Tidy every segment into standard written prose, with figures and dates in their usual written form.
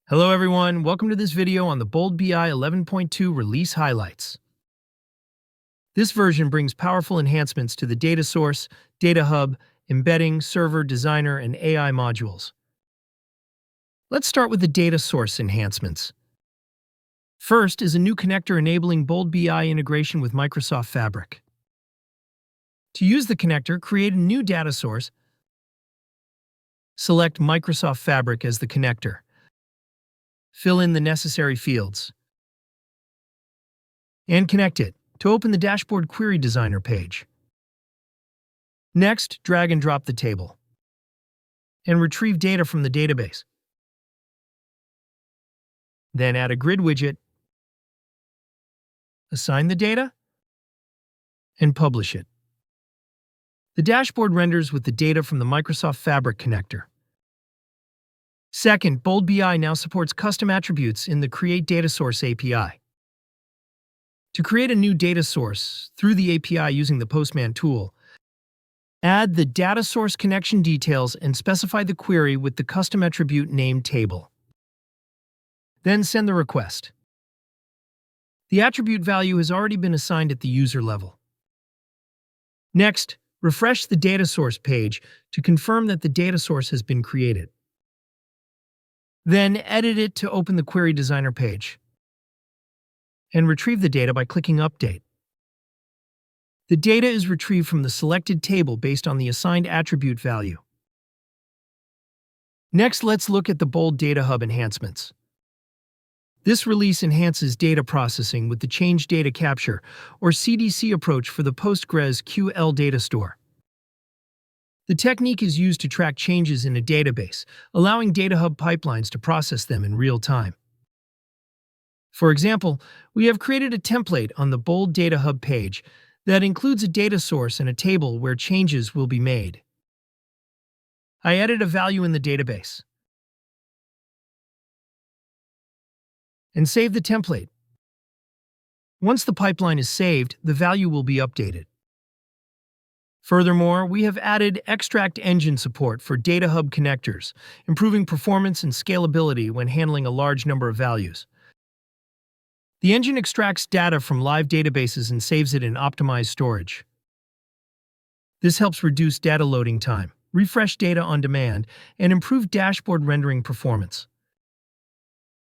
Hello everyone, welcome to this video on the Bold BI 11.2 release highlights. This version brings powerful enhancements to the data source, data hub, embedding, server, designer, and AI modules. Let's start with the data source enhancements. First is a new connector enabling Bold BI integration with Microsoft Fabric. To use the connector, create a new data source. Select Microsoft Fabric as the connector. Fill in the necessary fields, and connect it to open the Dashboard Query Designer page. Next, drag and drop the table, and retrieve data from the database. Then add a grid widget, assign the data, and publish it. The dashboard renders with the data from the Microsoft Fabric connector. Second, Bold BI now supports custom attributes in the Create Data Source API. To create a new data source through the API using the Postman tool, add the data source connection details and specify the query with the custom attribute named table. Then send the request. The attribute value has already been assigned at the user level. Next, refresh the data source page to confirm that the data source has been created. Then edit it to open the Query Designer page, and retrieve the data by clicking Update. The data is retrieved from the selected table based on the assigned attribute value. Next, let's look at the Bold Data Hub enhancements. This release enhances data processing with the Change Data Capture, or CDC approach for the PostgreSQL data store. The technique is used to track changes in a database, allowing Data Hub pipelines to process them in real time. For example, we have created a template on the Bold Data Hub page that includes a data source and a table where changes will be made. I added a value in the database and save the template. Once the pipeline is saved, the value will be updated. Furthermore, we have added extract engine support for Data Hub connectors, improving performance and scalability when handling a large number of values. The engine extracts data from live databases and saves it in optimized storage. This helps reduce data loading time, refresh data on demand, and improve dashboard rendering performance.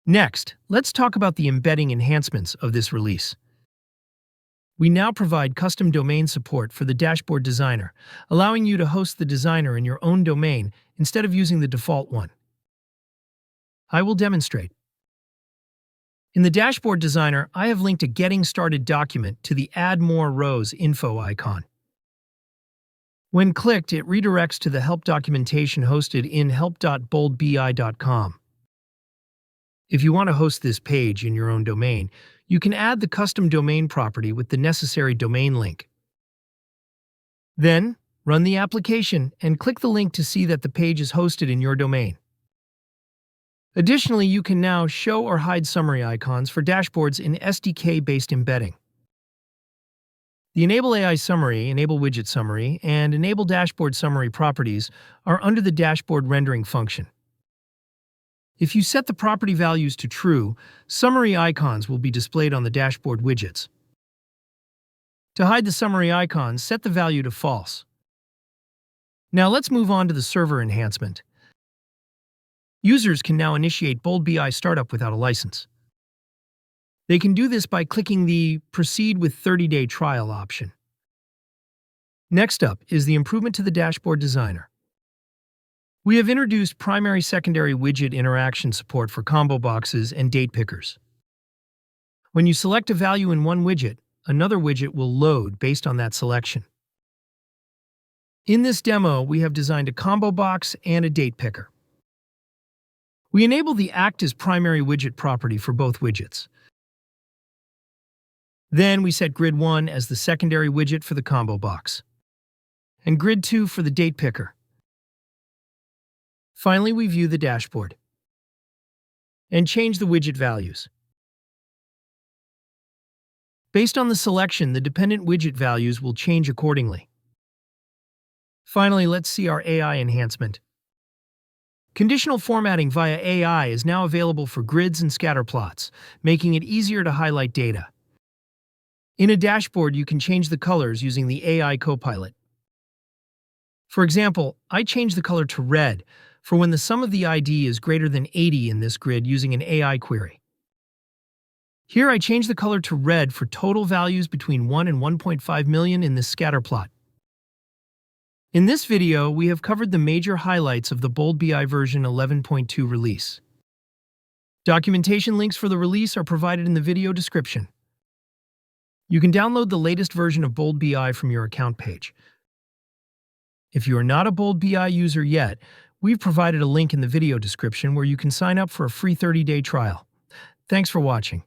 Next, let's talk about the embedding enhancements of this release. We now provide custom domain support for the Dashboard Designer, allowing you to host the designer in your own domain instead of using the default one. I will demonstrate. In the Dashboard Designer, I have linked a Getting Started document to the Add More Rows info icon. When clicked, it redirects to the help documentation hosted in help.boldbi.com. If you want to host this page in your own domain, you can add the custom domain property with the necessary domain link. Then, run the application and click the link to see that the page is hosted in your domain. Additionally, you can now show or hide summary icons for dashboards in SDK-Based embedding. The Enable AI Summary, Enable Widget Summary, and Enable Dashboard Summary properties are under the Dashboard Rendering function. If you set the property values to true, summary icons will be displayed on the dashboard widgets. To hide the summary icons, set the value to false. Now let's move on to the server enhancement. Users can now initiate Bold BI startup without a license. They can do this by clicking the Proceed with 30-day trial option. Next up is the improvement to the Dashboard Designer. We have introduced primary-secondary widget interaction support for combo boxes and date pickers. When you select a value in one widget, another widget will load based on that selection. In this demo, we have designed a combo box and a date picker. We enable the Act as Primary Widget property for both widgets. Then we set Grid 1 as the secondary widget for the combo box, and Grid 2 for the date picker. Finally, we view the dashboard and change the widget values. Based on the selection, the dependent widget values will change accordingly. Finally, let's see our AI enhancement. Conditional formatting via AI is now available for grids and scatter plots, making it easier to highlight data. In a dashboard, you can change the colors using the AI Copilot. For example, I changed the color to red for when the sum of the ID is greater than 80 in this grid using an AI query. Here I changed the color to red for total values between 1 and 1.5 million in this scatter plot. In this video, we have covered the major highlights of the Bold BI version 11.2 release. Documentation links for the release are provided in the video description. You can download the latest version of Bold BI from your account page. If you are not a Bold BI user yet, we've provided a link in the video description where you can sign up for a free 30-day trial. Thanks for watching.